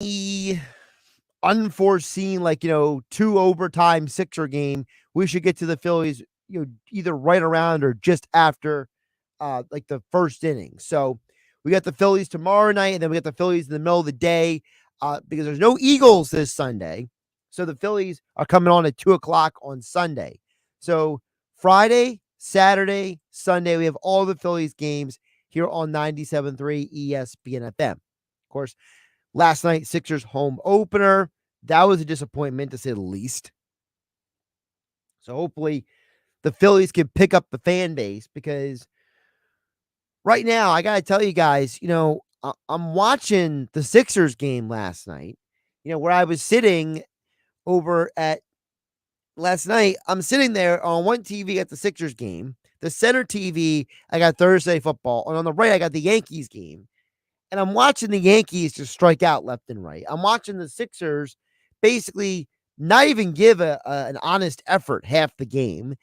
the unforeseen, two overtime Sixer game, we should get to the Phillies, either right around or just after, the first inning. So we got the Phillies tomorrow night, and then we got the Phillies in the middle of the day, because there's no Eagles this Sunday. So the Phillies are coming on at 2 o'clock on Sunday. So Friday, Saturday, Sunday, we have all the Phillies games here on 97.3 ESPN FM. Of course, last night, Sixers home opener. That was a disappointment, to say the least. So hopefully the Phillies can pick up the fan base, because right now, I got to tell you guys, I'm watching the Sixers game last night, where I was sitting over at last night. I'm sitting there on one TV at the Sixers game. The center TV, I got Thursday football. And on the right, I got the Yankees game. And I'm watching the Yankees just strike out left and right. I'm watching the Sixers basically not even give an honest effort half the game.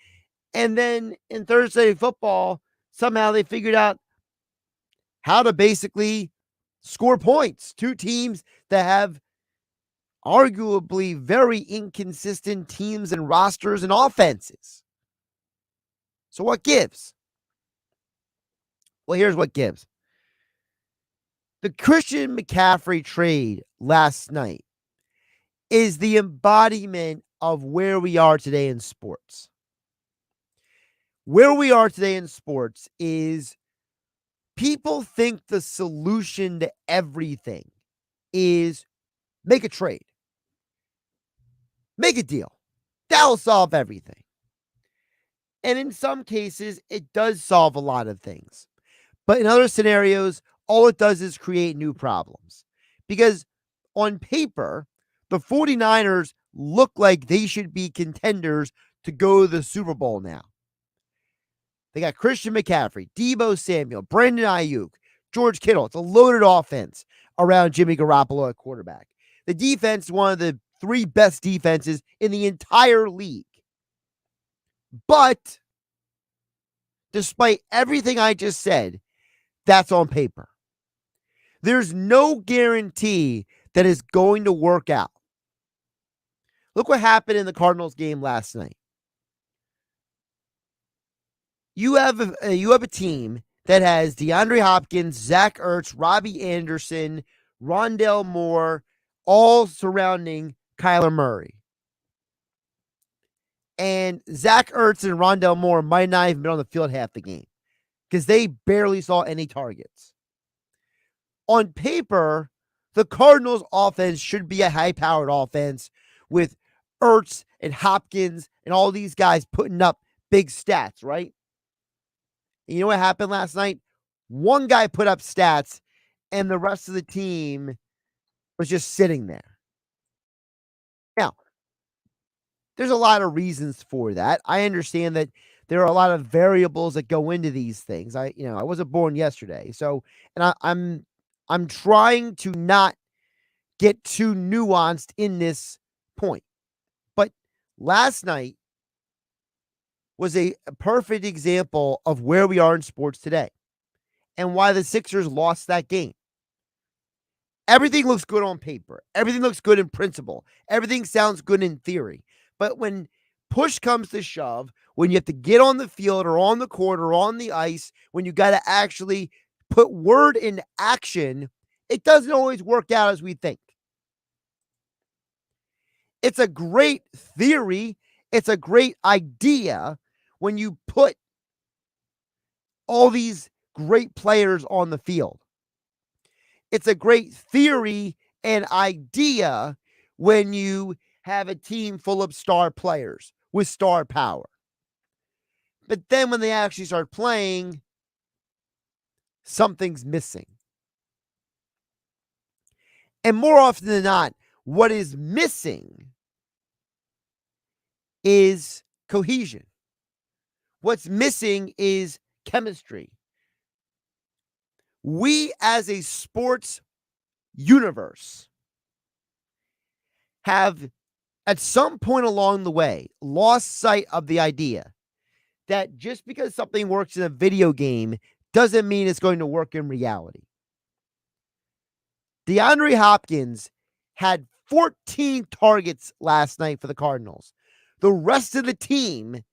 And then in Thursday football, somehow they figured out how to basically score points. Two teams that have arguably very inconsistent teams and rosters and offenses. So what gives? Well, here's what gives. The Christian McCaffrey trade last night is the embodiment of where we are today in sports. Where we are today in sports is people think the solution to everything is make a trade. Make a deal. That'll solve everything. And in some cases, it does solve a lot of things. But in other scenarios, all it does is create new problems. Because on paper, the 49ers look like they should be contenders to go to the Super Bowl now. They got Christian McCaffrey, Deebo Samuel, Brandon Ayuk, George Kittle. It's a loaded offense around Jimmy Garoppolo at quarterback. The defense is one of the three best defenses in the entire league. But despite everything I just said, that's on paper. There's no guarantee that it's going to work out. Look what happened in the Cardinals game last night. You have a team that has DeAndre Hopkins, Zach Ertz, Robbie Anderson, Rondale Moore, all surrounding Kyler Murray. And Zach Ertz and Rondale Moore might not even been on the field half the game because they barely saw any targets. On paper, the Cardinals offense should be a high-powered offense with Ertz and Hopkins and all these guys putting up big stats, right? And you know what happened last night? One guy put up stats, and the rest of the team was just sitting there. Now, there's a lot of reasons for that. I understand that there are a lot of variables that go into these things. I wasn't born yesterday, so I'm trying to not get too nuanced in this point. But last night was a perfect example of where we are in sports today and why the Sixers lost that game. Everything looks good on paper. Everything looks good in principle. Everything sounds good in theory. But when push comes to shove, when you have to get on the field or on the court or on the ice, when you got to actually put word into action, it doesn't always work out as we think. It's a great theory. It's a great idea when you put all these great players on the field. It's a great theory and idea when you have a team full of star players with star power. But then when they actually start playing, something's missing. And more often than not, what is missing is cohesion. What's missing is chemistry. We, as a sports universe, have at some point along the way lost sight of the idea that just because something works in a video game doesn't mean it's going to work in reality. DeAndre Hopkins had 14 targets last night for the Cardinals. The rest of the team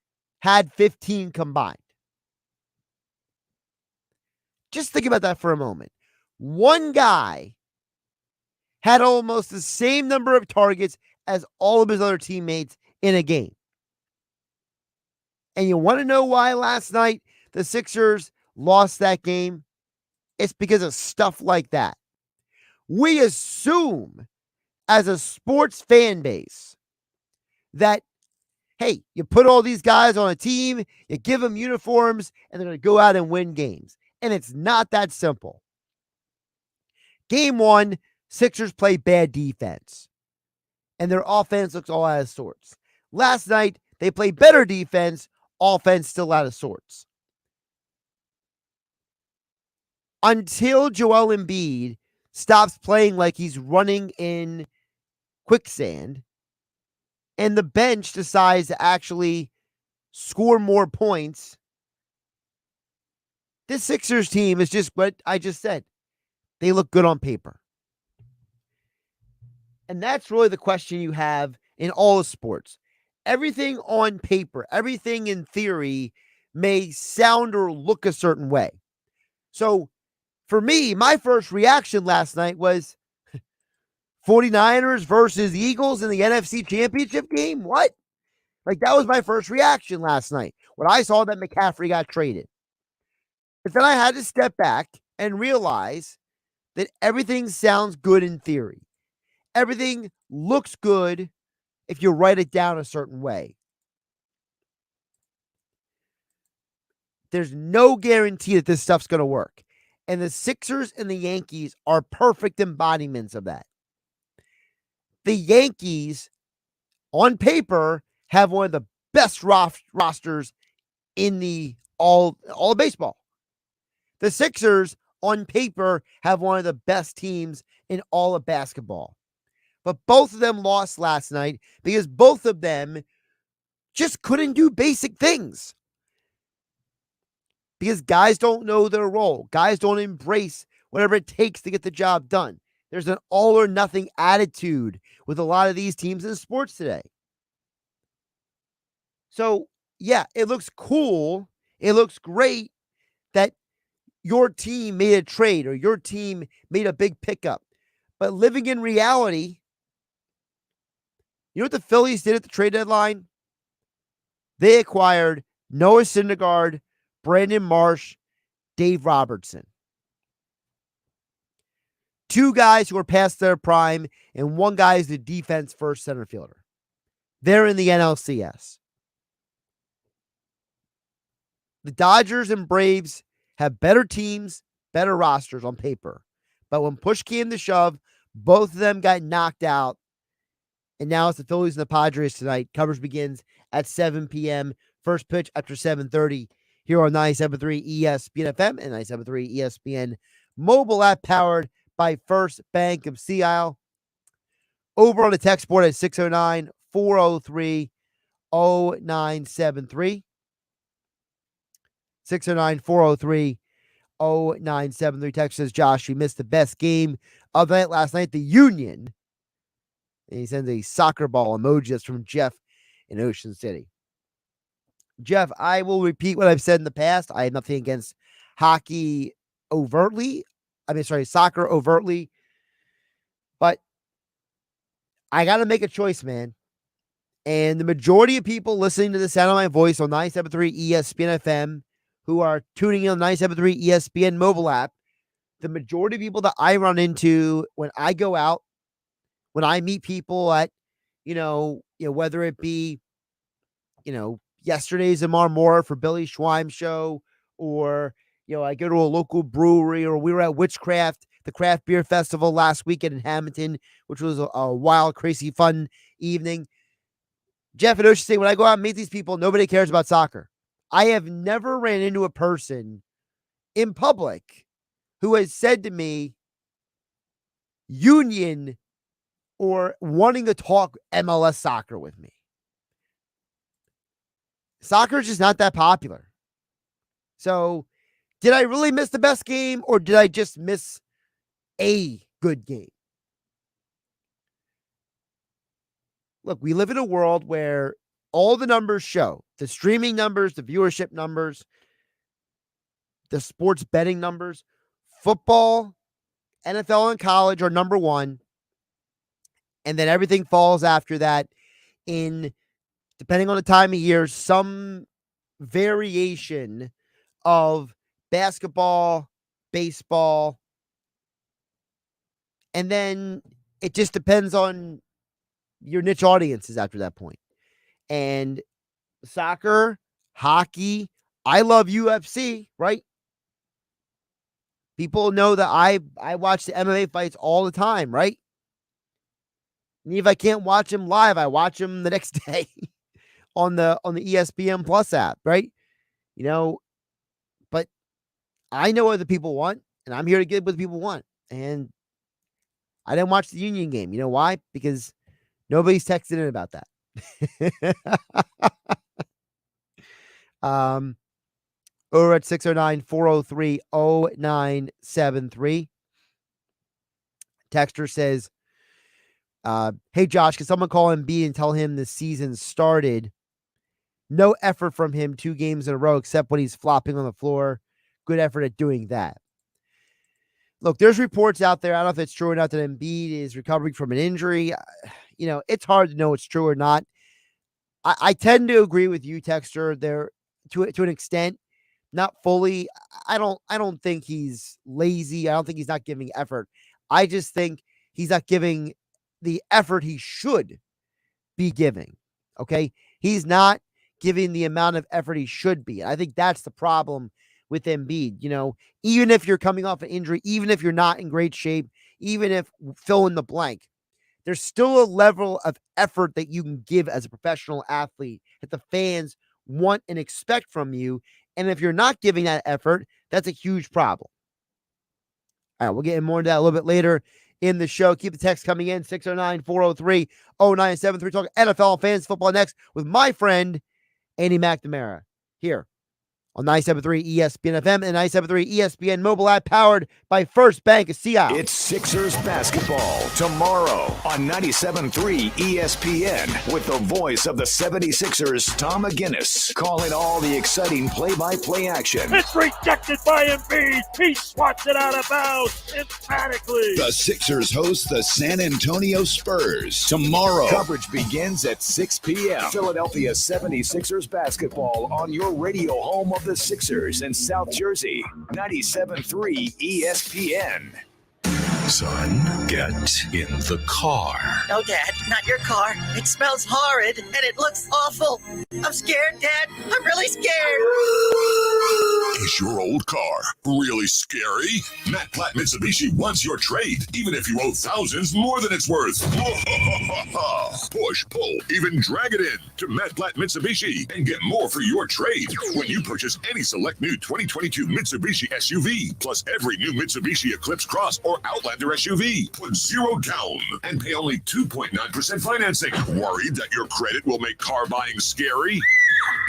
had 15 combined. Just think about that for a moment. One guy had almost the same number of targets as all of his other teammates in a game. And you want to know why last night the Sixers lost that game? It's because of stuff like that. We assume as a sports fan base that, hey, you put all these guys on a team, you give them uniforms, and they're going to go out and win games. And it's not that simple. Game one, Sixers play bad defense, and their offense looks all out of sorts. Last night, they played better defense, offense still out of sorts. Until Joel Embiid stops playing like he's running in quicksand, and the bench decides to actually score more points, this Sixers team is just what I just said. They look good on paper. And that's really the question you have in all of sports. Everything on paper, everything in theory may sound or look a certain way. So for me, my first reaction last night was 49ers versus Eagles in the NFC Championship game? What? Like, that was my first reaction last night when I saw that McCaffrey got traded. But then I had to step back and realize that everything sounds good in theory. Everything looks good if you write it down a certain way. There's no guarantee that this stuff's going to work. And the Sixers and the Yankees are perfect embodiments of that. The Yankees, on paper, have one of the best rosters in the all of baseball. The Sixers, on paper, have one of the best teams in all of basketball. But both of them lost last night because both of them just couldn't do basic things. Because guys don't know their role. Guys don't embrace whatever it takes to get the job done. There's an all or nothing attitude with a lot of these teams in sports today. So, yeah, it looks cool. It looks great that your team made a trade or your team made a big pickup. But living in reality, you know what the Phillies did at the trade deadline? They acquired Noah Syndergaard, Brandon Marsh, Dave Robertson. Two guys who are past their prime, and one guy is the defense first center fielder. They're in the NLCS. The Dodgers and Braves have better teams, better rosters on paper. But when push came to shove, both of them got knocked out. And now it's the Phillies and the Padres tonight. Coverage begins at 7 p.m. First pitch after 7:30 here on 97.3 ESPN FM and 97.3 ESPN mobile app powered by First Bank of Sea Isle. Over on the text board at 609-403-0973. 609-403-0973. Text says, Josh, you missed the best game of the night last night, the Union. And he sends a soccer ball emoji. That's from Jeff in Ocean City. Jeff, I will repeat what I've said in the past. I have nothing against soccer overtly. But I got to make a choice, man. And the majority of people listening to the sound of my voice on 97.3 ESPN FM, who are tuning in on 97.3 ESPN mobile app, the majority of people that I run into when I go out, when I meet people at, whether it be, yesterday's Amar Moore for Billy Schweim show, or, I go to a local brewery, or we were at Witchcraft, the craft beer festival last weekend in Hamilton, which was a wild, crazy, fun evening. Jeff and Ocean say, when I go out and meet these people, nobody cares about soccer. I have never ran into a person in public who has said to me, Union or wanting to talk MLS soccer with me. Soccer is just not that popular. So, did I really miss the best game, or did I just miss a good game? look, we live in a world where all the numbers show, the streaming numbers, the viewership numbers, the sports betting numbers, football, NFL, and college are number one. And then everything falls after that in, depending on the time of year, some variation of basketball, baseball, and then it just depends on your niche audiences after that point. And soccer, hockey, I love UFC, right? People know that I watch the MMA fights all the time, right? And if I can't watch them live, I watch them the next day on the ESPN Plus app, right? You know, but I know what the people want, and I'm here to get what the people want. And I didn't watch the Union game. You know why? Because nobody's texted in about that. Over at 609-403-0973. Texter says, hey, Josh, can someone call Embiid and tell him the season started? No effort from him 2 games in a row, except when he's flopping on the floor. Good effort at doing that. Look, there's reports out there. I don't know if it's true or not that Embiid is recovering from an injury. You know, it's hard to know it's true or not. I tend to agree with you, Texter, there to an extent, not fully. I don't think he's lazy. I don't think he's not giving effort. I just think he's not giving the effort he should be giving. Okay? He's not giving the amount of effort he should be. I think that's the problem with Embiid. You know, even if you're coming off an injury, even if you're not in great shape, even if fill in the blank, there's still a level of effort that you can give as a professional athlete that the fans want and expect from you. And if you're not giving that effort, that's a huge problem. All right, we'll get more into that a little bit later in the show. Keep the text coming in, 609-403-0973. Talk NFL fans football next with my friend, Andy McNamara, here on 97.3 ESPN FM and 97.3 ESPN mobile app, powered by First Bank of Seattle. It's Sixers basketball tomorrow on 97.3 ESPN with the voice of the 76ers, Tom McGinnis, calling all the exciting play-by-play action. It's rejected by Embiid. He swats it out of bounds emphatically. The Sixers host the San Antonio Spurs tomorrow. Coverage begins at 6 p.m. Philadelphia 76ers basketball on your radio home of the Sixers in South Jersey, 97.3 ESPN. Son, get in the car. No, Dad, not your car. It smells horrid and it looks awful. I'm scared, Dad. I'm really scared. Is your old car really scary? Matt Platt Mitsubishi wants your trade, even if you owe thousands more than it's worth. Push, pull, even drag it in to Matt Platt Mitsubishi and get more for your trade when you purchase any select new 2022 Mitsubishi SUV, plus every new Mitsubishi Eclipse Cross or Outlander SUV. Put zero down and pay only 2.9% financing. Worried that your credit will make car buying scary?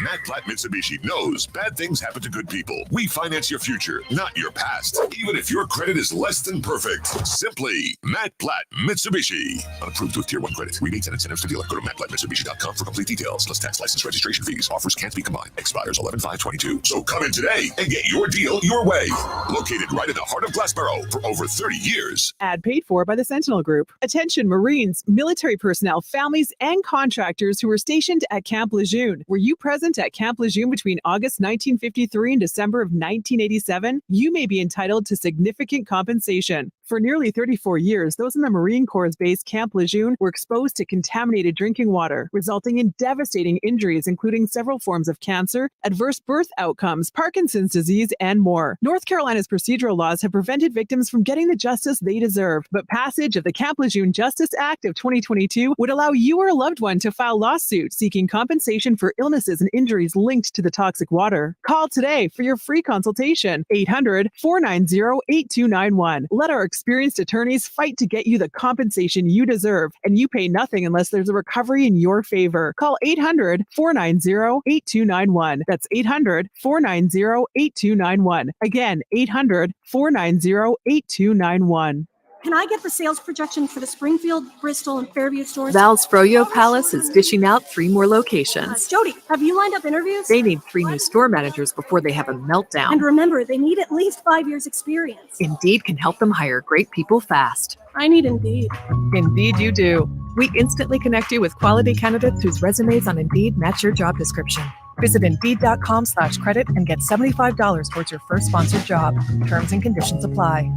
Matt Platt Mitsubishi knows bad things happen to good people. We finance your future, not your past. Even if your credit is less than perfect. Simply Matt Platt Mitsubishi. Unapproved with Tier 1 credit. Rebates and incentives to dealer. Go to mattplattmitsubishi.com for complete details. Plus tax, license, registration fees. Offers can't be combined. Expires 11/5/22. So come in today and get your deal your way. Located right in the heart of Glassboro for over 30 years. Ad paid for by the Sentinel Group. Attention Marines, military personnel, families, and contractors who were stationed at Camp Lejeune. Were you present at Camp Lejeune between August 1953 and December of 1987? You may be entitled to significant compensation. For nearly 34 years, those in the Marine Corps' base Camp Lejeune were exposed to contaminated drinking water, resulting in devastating injuries, including several forms of cancer, adverse birth outcomes, Parkinson's disease, and more. North Carolina's procedural laws have prevented victims from getting the justice they deserve, but passage of the Camp Lejeune Justice Act of 2022 would allow you or a loved one to file lawsuits seeking compensation for illnesses and injuries linked to the toxic water. Call today for your free consultation. 800-490-8291. Let our experienced attorneys fight to get you the compensation you deserve, and you pay nothing unless there's a recovery in your favor. Call 800-490-8291. That's 800-490-8291. Again, 800-490-8291. Can I get the sales projection for the Springfield, Bristol, and Fairview stores? Val's Froyo Palace is dishing out 3 more locations. Jody, have you lined up interviews? They need 3 new store managers before they have a meltdown. And remember, they need at least 5 years experience. Indeed can help them hire great people fast. I need Indeed. Indeed you do. We instantly connect you with quality candidates whose resumes on Indeed match your job description. Visit Indeed.com/credit and get $75 towards your first sponsored job. Terms and conditions apply.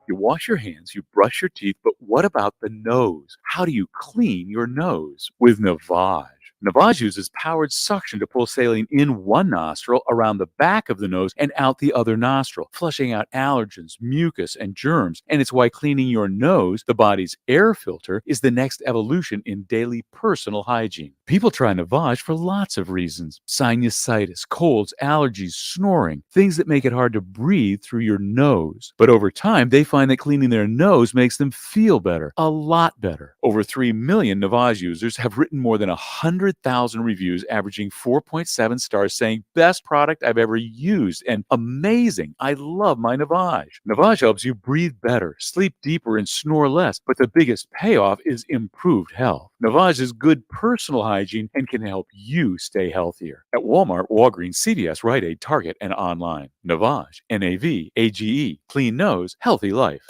You wash your hands, you brush your teeth, but what about the nose? How do you clean your nose? With Navage. Navage uses powered suction to pull saline in one nostril, around the back of the nose, and out the other nostril, flushing out allergens, mucus, and germs. And it's why cleaning your nose, the body's air filter, is the next evolution in daily personal hygiene. People try Navage for lots of reasons. Sinusitis, colds, allergies, snoring, things that make it hard to breathe through your nose. But over time, they find that cleaning their nose makes them feel better, a lot better. Over 3 million Navage users have written more than 100,000 reviews, averaging 4.7 stars, saying, "Best product I've ever used," and "Amazing, I love my Navage." Navage helps you breathe better, sleep deeper, and snore less, but the biggest payoff is improved health. Navage is good personal hygiene and can help you stay healthier. At Walmart, Walgreens, CVS, Rite Aid, Target, and online. Navage, Navage, clean nose, healthy life.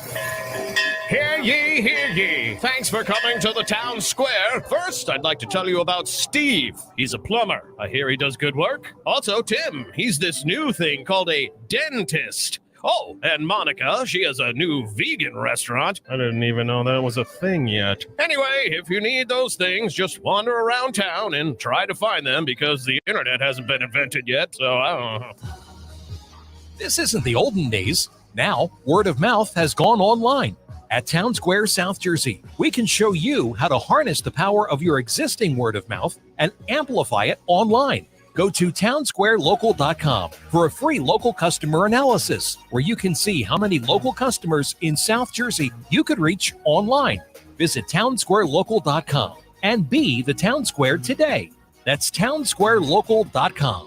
Hear ye, hear ye. Thanks for coming to the town square. First, I'd like to tell you about Steve. He's a plumber. I hear he does good work. Also, Tim. He's this new thing called a dentist. Oh, and Monica, she has a new vegan restaurant. I didn't even know that was a thing yet. Anyway, if you need those things, just wander around town and try to find them because the internet hasn't been invented yet, so I don't know. This isn't the olden days. Now, word of mouth has gone online. At Town Square, South Jersey, we can show you how to harness the power of your existing word of mouth and amplify it online. Go to townsquarelocal.com for a free local customer analysis, where you can see how many local customers in South Jersey you could reach online. Visit townsquarelocal.com and be the Town Square today. That's townsquarelocal.com.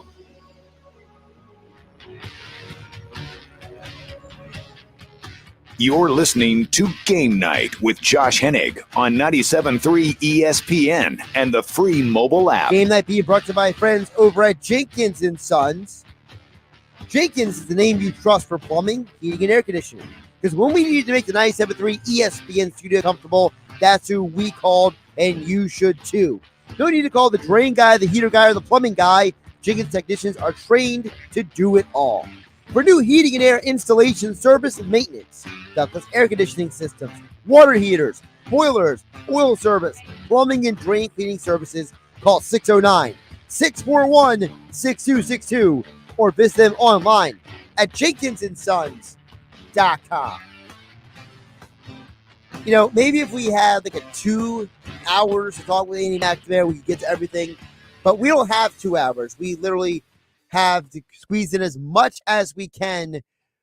You're listening to Game Night with Josh Hennig on 97.3 ESPN and the free mobile app. Game Night being brought to you by friends over at Jenkins & Sons. Jenkins is the name you trust for plumbing, heating, and air conditioning. Because when we needed to make the 97.3 ESPN studio comfortable, that's who we called, and you should too. No need to call the drain guy, the heater guy, or the plumbing guy. Jenkins technicians are trained to do it all. For new heating and air installation, service, and maintenance, ductless air conditioning systems, water heaters, boilers, oil service, plumbing, and drain cleaning services, call 609-641-6262 or visit them online at jenkinsandsons.com. You know, maybe if we had like a 2 hours to talk with Andy McNamara, we could get to everything, but we don't have 2 hours. We literally have to squeeze in as much as we can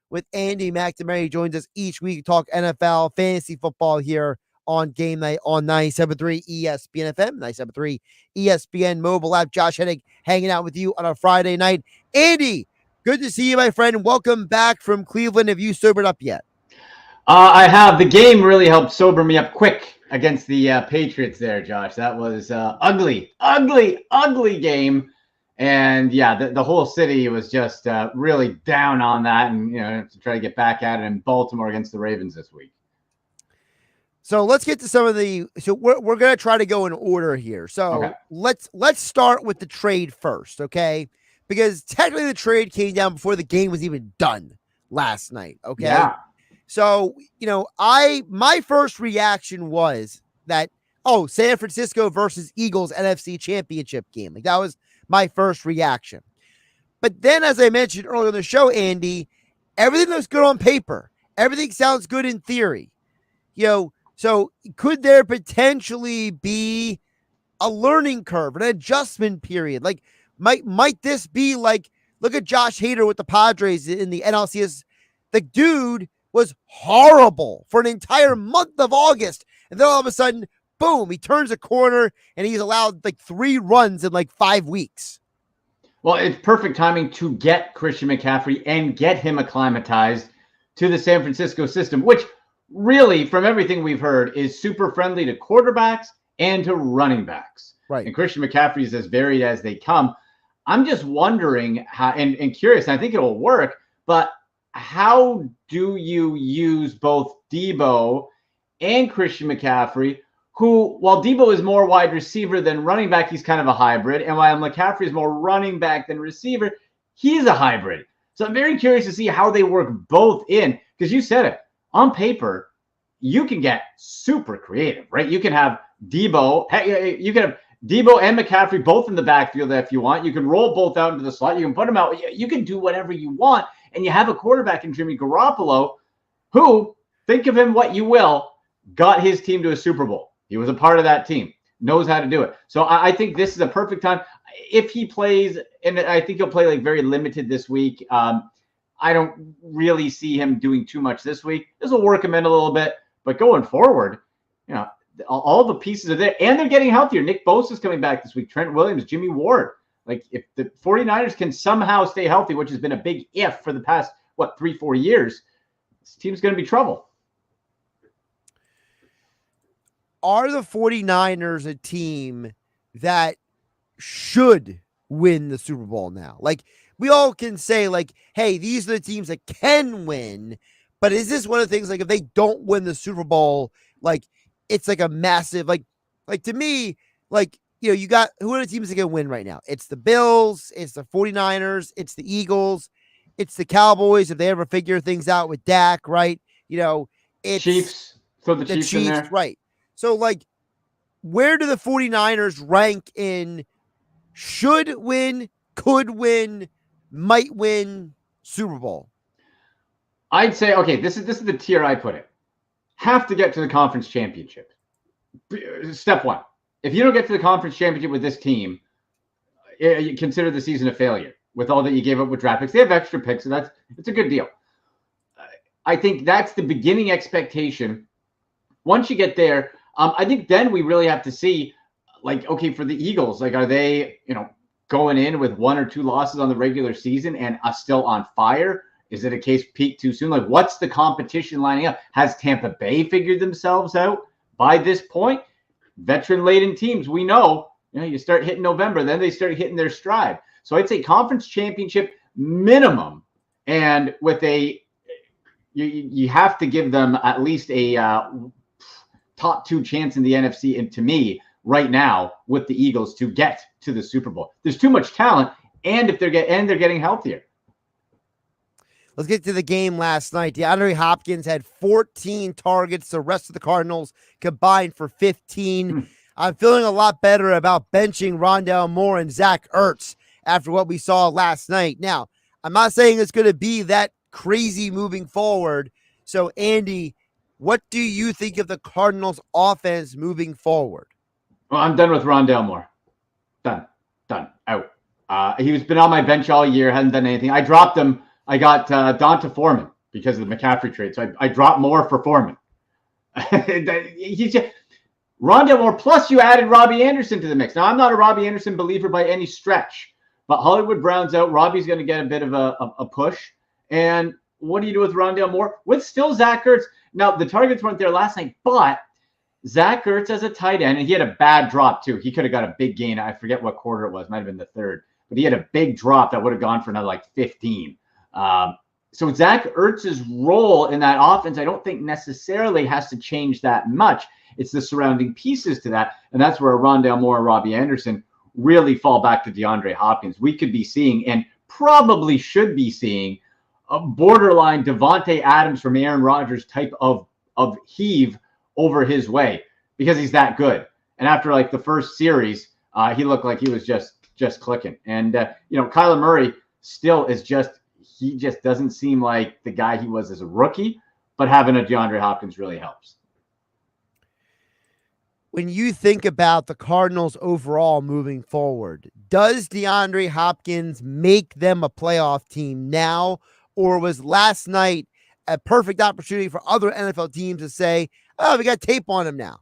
with Andy McNamara. He joins us each week to talk NFL, fantasy football here on Game Night on 97.3 ESPN FM, 97.3 ESPN mobile app. Josh Hennig hanging out with you on a Friday night. Andy, good to see you, my friend. Welcome back from Cleveland. Have you sobered up yet? I have. The game really helped sober me up quick against the Patriots there, Josh. That was ugly game. And yeah, the whole city was just really down on that, and to try to get back at it in Baltimore against the Ravens this week. So let's get to some of the. So we're going to try to go in order here. So okay. let's start with the trade first, okay? Because technically the trade came down before the game was even done last night. Okay. Yeah. So my first reaction was that San Francisco versus Eagles NFC Championship game. Like that was my first reaction. But then, as I mentioned earlier in the show, Andy, everything looks good on paper. Everything sounds good in theory. So could there potentially be a learning curve, an adjustment period? Like, might this be like, look at Josh Hader with the Padres in the NLCS. The dude was horrible for an entire month of August. And then all of a sudden, boom, he turns a corner and he's allowed like 3 runs in like 5 weeks. Well, it's perfect timing to get Christian McCaffrey and get him acclimatized to the San Francisco system, which really, from everything we've heard, is super friendly to quarterbacks and to running backs. Right. And Christian McCaffrey is as varied as they come. I'm just wondering how, and curious, and I think it'll work, but how do you use both Debo and Christian McCaffrey, who, while Debo is more wide receiver than running back, he's kind of a hybrid. And while McCaffrey is more running back than receiver, he's a hybrid. So I'm very curious to see how they work both in, because you said it, on paper, you can get super creative, right? You can have Debo, you can have Debo and McCaffrey both in the backfield if you want. You can roll both out into the slot. You can put them out. You can do whatever you want. And you have a quarterback in Jimmy Garoppolo who, think of him what you will, got his team to a Super Bowl. He was a part of that team, knows how to do it. So I think this is a perfect time. If he plays, and I think he'll play like very limited this week, I don't really see him doing too much this week. This will work him in a little bit. But going forward, you know, all the pieces are there, and they're getting healthier. Nick Bosa is coming back this week. Trent Williams, Jimmy Ward. Like, if the 49ers can somehow stay healthy, which has been a big if for the past, 3-4 years, this team's going to be trouble. Are the 49ers a team that should win the Super Bowl now? Like, we all can say, like, hey, these are the teams that can win, but is this one of the things, like, if they don't win the Super Bowl, like, it's like a massive, like to me, like, you know, you got, who are the teams that can win right now? It's the Bills, it's the 49ers, it's the Eagles, it's the Cowboys if they ever figure things out with Dak, right? You know, it's Chiefs. Throw the Chiefs in there. Right. So, like, where do the 49ers rank in should win, could win, might win Super Bowl? I'd say, okay, this is the tier I put it. Have to get to the conference championship. Step one. If you don't get to the conference championship with this team, you consider the season a failure with all that you gave up with draft picks. They have extra picks, so it's a good deal. I think that's the beginning expectation. Once you get there, I think then we really have to see, like, okay, for the Eagles, like, are they, you know, going in with 1 or 2 losses on the regular season and still on fire? Is it a case peak too soon? Like, what's the competition lining up? Has Tampa Bay figured themselves out by this point? Veteran-laden teams, we know, you know, you start hitting November, then they start hitting their stride. So I'd say conference championship minimum, and with you have to give them at least a top 2 chance in the NFC, and to me, right now, with the Eagles to get to the Super Bowl. There's too much talent, and they're getting healthier. Let's get to the game last night. DeAndre Hopkins had 14 targets. The rest of the Cardinals combined for 15. I'm feeling a lot better about benching Rondale Moore and Zach Ertz after what we saw last night. Now, I'm not saying it's going to be that crazy moving forward. So, Andy, what do you think of the Cardinals' offense moving forward? Well, I'm done with Rondale Moore. Done. Out. He's been on my bench all year. Hasn't done anything. I dropped him. I got Donta Foreman because of the McCaffrey trade. So I dropped Moore for Foreman. He's just, Rondale Moore, plus you added Robbie Anderson to the mix. Now, I'm not a Robbie Anderson believer by any stretch, but Hollywood Brown's out. Robbie's going to get a bit of a push. And what do you do with Rondale Moore? With still Zach Ertz. Now, the targets weren't there last night, but Zach Ertz as a tight end, and he had a bad drop too. He could have got a big gain. I forget what quarter it was. Might have been the third. But he had a big drop that would have gone for another like 15. So Zach Ertz's role in that offense, I don't think necessarily has to change that much. It's the surrounding pieces to that. And that's where Rondale Moore and Robbie Anderson really fall back to DeAndre Hopkins. We could be seeing, and probably should be seeing, a borderline Devontae Adams from Aaron Rodgers type of heave over his way because he's that good. And after like the first series, he looked like he was just clicking. And, Kyler Murray still is he just doesn't seem like the guy he was as a rookie, but having a DeAndre Hopkins really helps. When you think about the Cardinals overall moving forward, does DeAndre Hopkins make them a playoff team now, or was last night a perfect opportunity for other NFL teams to say, oh, we got tape on him now?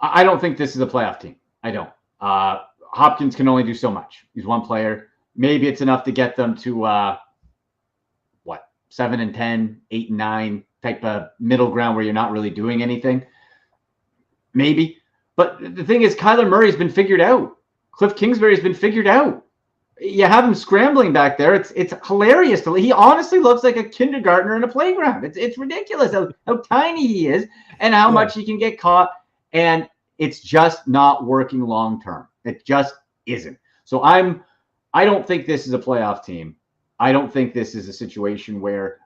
I don't think this is a playoff team. I don't. Hopkins can only do so much. He's one player. Maybe it's enough to get them to 7-10, 8-9, type of middle ground where you're not really doing anything. Maybe. But the thing is, Kyler Murray's been figured out. Cliff Kingsbury's been figured out. You have him scrambling back there. It's hilarious. He honestly looks like a kindergartner in a playground. It's ridiculous how tiny he is and how much he can get caught. And it's just not working long term. It just isn't. So I don't think this is a playoff team. I don't think this is a situation where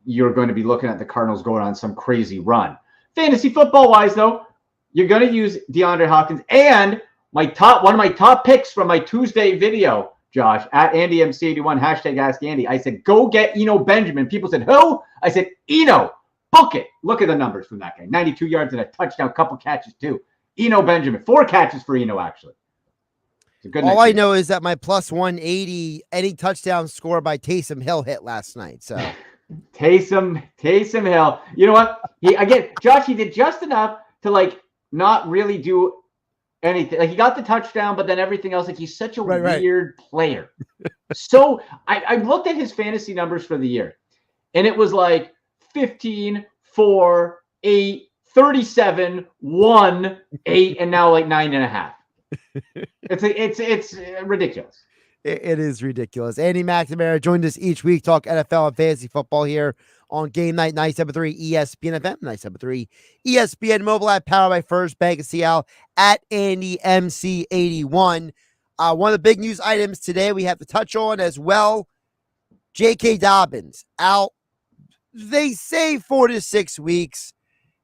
you're going to be looking at the Cardinals going on some crazy run. Fantasy football wise, though, you're going to use DeAndre Hopkins. And one of my top picks from my Tuesday video, Josh, at AndyMC81, hashtag Ask Andy. I said, go get Eno Benjamin. People said, who? I said, Eno. Book it. Look at the numbers from that guy. 92 yards and a touchdown, couple catches too. Eno Benjamin. 4 catches for Eno, actually. All I know is that my plus 180 any touchdown score by Taysom Hill hit last night. So Taysom Hill. You know what? Josh, he did just enough to not really do anything. Like, he got the touchdown, but then everything else, he's such a weird player. So I looked at his fantasy numbers for the year, and it was 15, 4, 8, 37, 1, 8, and now 9.5. It's ridiculous. It is ridiculous. Andy McNamara joined us each week, talk NFL and fantasy football here on Game Night 97.3 ESPN FM, 97.3 ESPN mobile app, powered by First Bank of Seattle, at Andy MC81. One of the big news items today we have to touch on as well. J.K. Dobbins out. They say 4 to 6 weeks,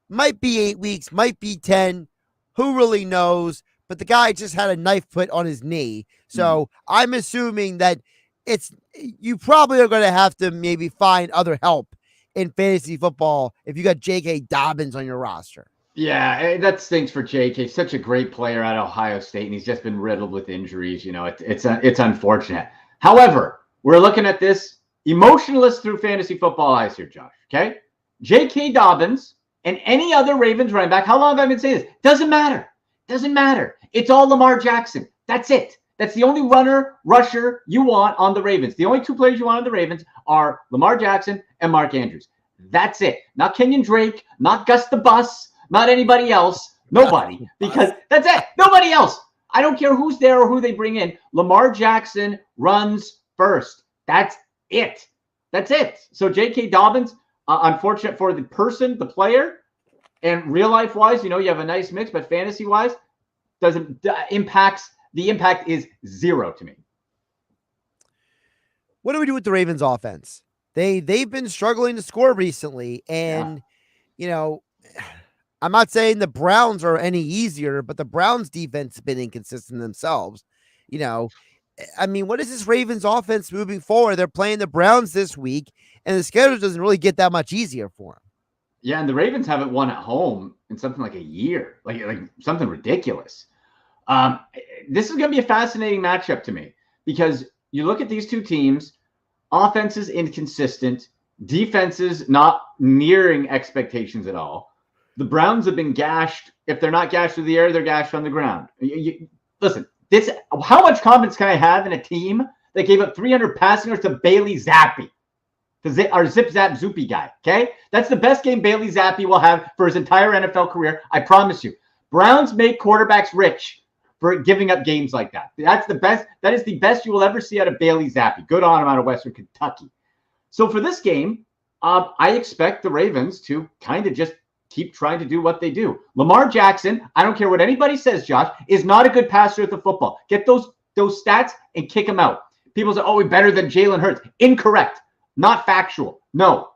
might be 8 weeks, might be 10. Who really knows? But the guy just had a knife put on his knee. So I'm assuming that you probably are going to have to maybe find other help in fantasy football if you got J.K. Dobbins on your roster. Yeah, that stinks for J.K. Such a great player at Ohio State, and he's just been riddled with injuries. It's unfortunate. However, we're looking at this emotionless through fantasy football eyes here, Josh. Okay, J.K. Dobbins and any other Ravens running back. How long have I been saying this? Doesn't matter. Doesn't matter. It's all Lamar Jackson. That's it. That's the only rusher you want on the Ravens. The only 2 players you want on the Ravens are Lamar Jackson and Mark Andrews. That's it. Not Kenyon Drake, not Gus the Bus, not anybody else. Nobody. Because that's it. Nobody else. I don't care who's there or who they bring in. Lamar Jackson runs first. That's it. That's it. So J.K. Dobbins, unfortunate for the person, the player, and real life wise, you have a nice mix, but fantasy wise, the impact is 0 to me. What do we do with the Ravens offense? They've been struggling to score recently, and I'm not saying the Browns are any easier, but the Browns defense has been inconsistent themselves. What is this Ravens offense moving forward? They're playing the Browns this week, and the schedule doesn't really get that much easier for them. Yeah, and the Ravens haven't won at home in something like a year, like something ridiculous. This is going to be a fascinating matchup to me because you look at these two teams, offenses inconsistent, defenses not nearing expectations at all. The Browns have been gashed. If they're not gashed through the air, they're gashed on the ground. Listen, how much confidence can I have in a team that gave up 300 passing yards to Bailey Zappi? Our Zip Zap Zoopy guy, okay? That's the best game Bailey Zappi will have for his entire NFL career. I promise you. Browns make quarterbacks rich for giving up games like that. That's the best. That is the best you will ever see out of Bailey Zappi. Good on him out of Western Kentucky. So for this game, I expect the Ravens to kind of just keep trying to do what they do. Lamar Jackson, I don't care what anybody says, Josh, is not a good passer at the football. Get those stats and kick him out. People say, we're better than Jalen Hurts. Incorrect. Not factual. No.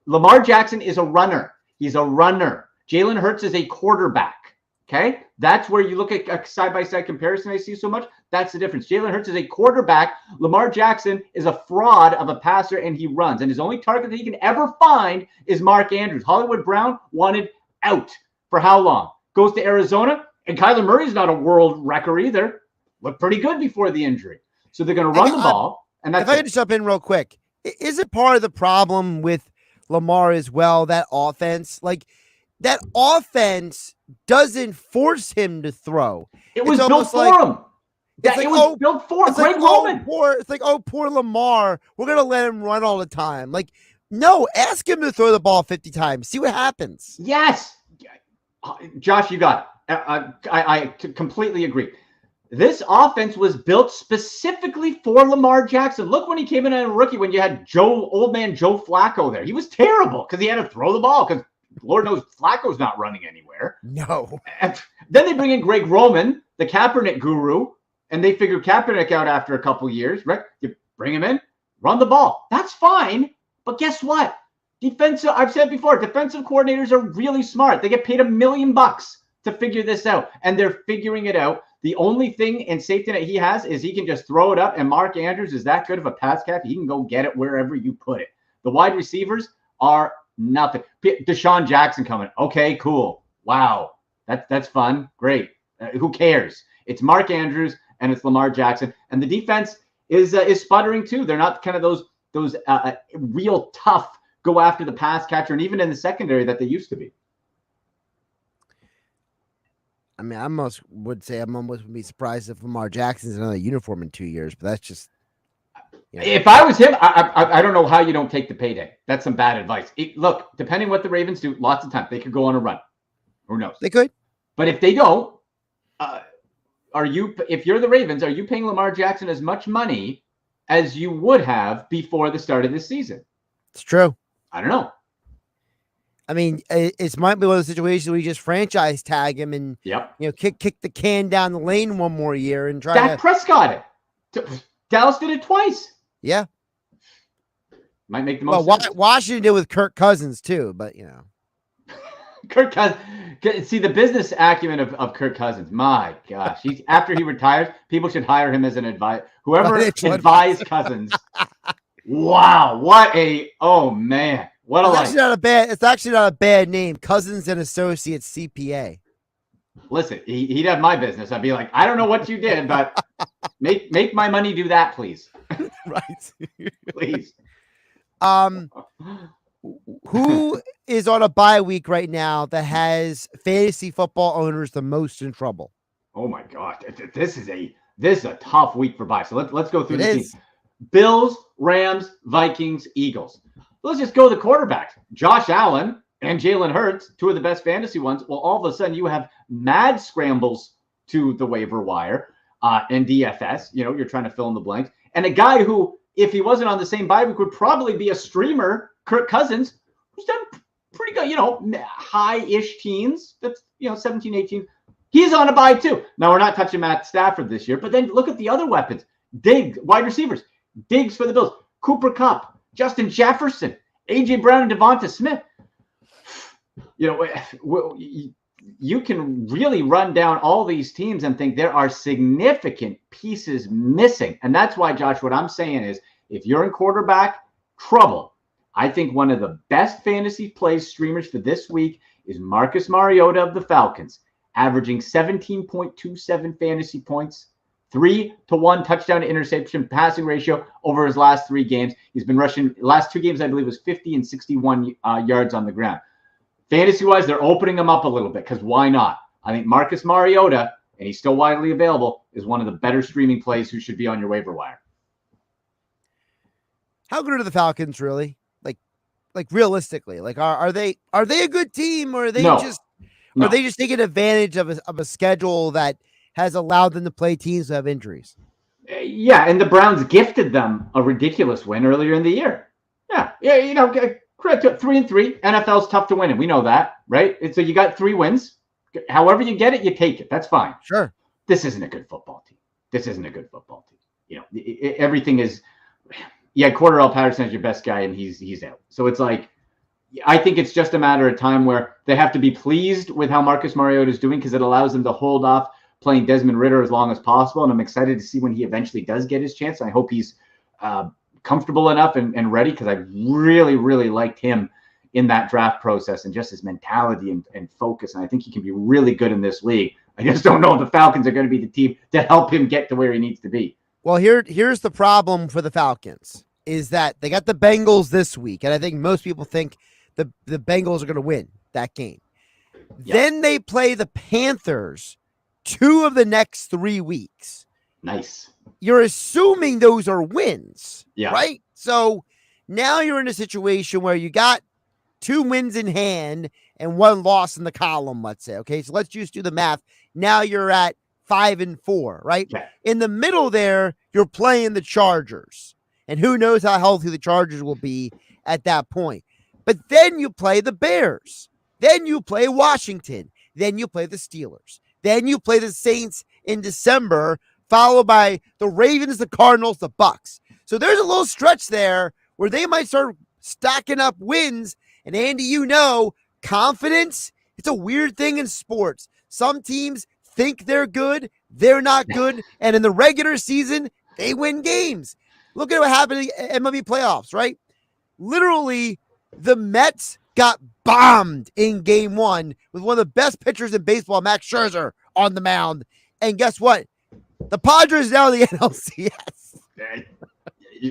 Lamar Jackson is a runner. He's a runner. Jalen Hurts is a quarterback. Okay? That's where you look at a side-by-side comparison I see so much. That's the difference. Jalen Hurts is a quarterback. Lamar Jackson is a fraud of a passer, and he runs. And his only target that he can ever find is Mark Andrews. Hollywood Brown wanted out for how long? Goes to Arizona, and Kyler Murray's not a world wrecker either. Looked pretty good before the injury. So they're going to run the ball. And that's if I could just jump in real quick. Is it part of the problem with Lamar as well, that offense? That offense doesn't force him to throw. It was built for him. It was built for Greg Roman. Poor Lamar. We're going to let him run all the time. No, ask him to throw the ball 50 times. See what happens. Yes. Josh, you got it. I completely agree. This offense was built specifically for Lamar Jackson. Look when he came in as a rookie, when you had old man Joe Flacco there. He was terrible because he had to throw the ball because Lord knows Flacco's not running anywhere. No. And then they bring in Greg Roman, the Kaepernick guru, and they figure Kaepernick out after a couple years, right? You bring him in, run the ball. That's fine. But guess what? I've said before, defensive coordinators are really smart. They get paid $1 million to figure this out, and they're figuring it out. The only thing in safety net he has is he can just throw it up, and Mark Andrews is that good of a pass catcher. He can go get it wherever you put it. The wide receivers are nothing. Deshaun Jackson coming. Okay, cool. Wow. That's fun. Great. Who cares? It's Mark Andrews and it's Lamar Jackson. And the defense is sputtering too. They're not kind of those real tough go after the pass catcher, and even in the secondary that they used to be. I mean, I almost would be surprised if Lamar Jackson's in another uniform in 2 years, but that's just. If I was him, I don't know how you don't take the payday. That's some bad advice. Look, depending what the Ravens do, lots of times they could go on a run. Who knows? They could. But if they don't, if you're the Ravens, are you paying Lamar Jackson as much money as you would have before the start of this season? It's true. I don't know. I mean, it might be one of those situations where you just franchise tag him and kick the can down the lane one more year and try. Dak Prescott it. Dallas did it twice. Yeah. Might make the most. Well, Washington did with Kirk Cousins too, but Kirk Cousins. See the business acumen of Kirk Cousins. My gosh, after he retires, people should hire him as an advisor. Whoever advised Cousins. Wow, oh man, what it's actually not a bad name. Cousins and Associates CPA. Listen, he'd have my business. I'd be like, I don't know what you did, but make my money do that, please. Right. Please. Who is on a bye week right now that has fantasy football owners the most in trouble? Oh my God, this is a tough week for bye. So let's go through the teams. Bills, Rams, Vikings, Eagles. Let's just go to the quarterbacks. Josh Allen and Jalen Hurts, two of the best fantasy ones. Well, all of a sudden you have mad scrambles to the waiver wire and DFS. You're trying to fill in the blanks. And a guy who, if he wasn't on the same bye week, would probably be a streamer, Kirk Cousins, who's done pretty good, high-ish teens. That's, 17, 18. He's on a bye too. Now, we're not touching Matt Stafford this year, but then look at the other weapons. Wide receivers. Diggs for the Bills. Cooper Kupp. Justin Jefferson. A.J. Brown and Devonta Smith. You can really run down all these teams and think there are significant pieces missing. And that's why, Josh, what I'm saying is if you're in quarterback trouble, I think one of the best fantasy plays streamers for this week is Marcus Mariota of the Falcons, averaging 17.27 fantasy points, 3-to-1 touchdown to interception passing ratio over his last 3 games. He's been rushing last 2 games, I believe, was 50 and 61 yards on the ground. Fantasy-wise, they're opening him up a little bit because why not? I think Marcus Mariota, and he's still widely available, is one of the better streaming plays who should be on your waiver wire. How good are the Falcons really? Like realistically, are they a good team, or are they are they just taking advantage of a schedule that has allowed them to play teams that have injuries? Yeah, and the Browns gifted them a ridiculous win earlier in the year. Yeah, 3-3. NFL's tough to win, and we know that, right? And so you got 3 wins. However you get it, you take it. That's fine. Sure. This isn't a good football team. Everything is. Yeah, Cordarrelle Patterson is your best guy, and he's out. So it's like, I think it's just a matter of time where they have to be pleased with how Marcus Mariota is doing because it allows them to hold off playing Desmond Ridder as long as possible. And I'm excited to see when he eventually does get his chance. I hope he's comfortable enough and ready because I really, really liked him in that draft process and just his mentality and focus. And I think he can be really good in this league. I just don't know if the Falcons are going to be the team to help him get to where he needs to be. Well, here's the problem for the Falcons is that they got the Bengals this week, and I think most people think the Bengals are going to win that game. Yeah. Then they play the Panthers 2 of the next 3 weeks. Nice. You're assuming those are wins, right? So Now you're in a situation where you got 2 wins in hand and 1 loss in the column, let's say. Okay, so let's just do the math. Now you're at 5-4, right? Yeah. In the middle there, you're playing the Chargers. And who knows how healthy the Chargers will be at that point. But then you play the Bears. Then you play Washington. Then you play the Steelers. Then you play the Saints in December, followed by the Ravens, the Cardinals, the Bucks. So there's a little stretch there where they might start stacking up wins. And Andy, you know, confidence, it's a weird thing in sports. Some teams think they're good, they're not good, and in the regular season, they win games. Look at what happened in MLB playoffs, right? Literally, the Mets got bombed in game 1 with one of the best pitchers in baseball, Max Scherzer, on the mound. And guess what? The Padres now in the NLCS.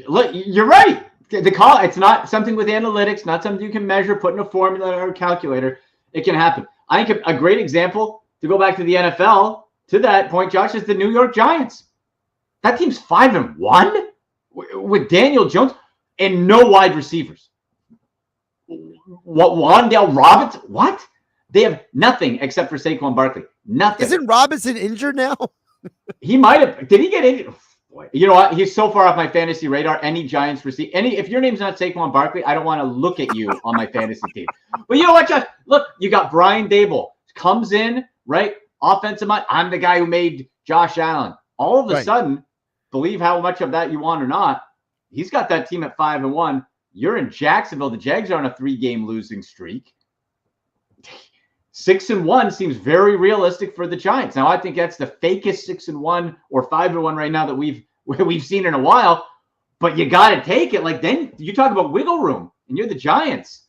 Look, you're right. The call, it's not something with analytics, not something you can measure, put in a formula or a calculator. It can happen. I think a great example to go back to the NFL, to that point, Josh, is the New York Giants. That team's 5-1 with Daniel Jones and no wide receivers. What, Wan'Dale Robinson? What? They have nothing except for Saquon Barkley. Nothing. Isn't Robinson injured now? He might have. Did he get injured? Boy, you know what? He's so far off my fantasy radar. Any Giants receive if your name's not Saquon Barkley, I don't want to look at you on my fantasy team. But you know what, Josh? Look, you got Brian Dable comes in, right? Offensive mind. I'm the guy who made Josh Allen. All of a sudden, believe how much of that you want or not, he's got that team at 5-1. You're in Jacksonville. The Jags are on a 3-game losing streak. 6-1 seems very realistic for the Giants. Now, I think that's the fakest 6-1 or 5-1 right now that we've seen in a while. But you got to take it. Like, then you talk about wiggle room, and you're the Giants.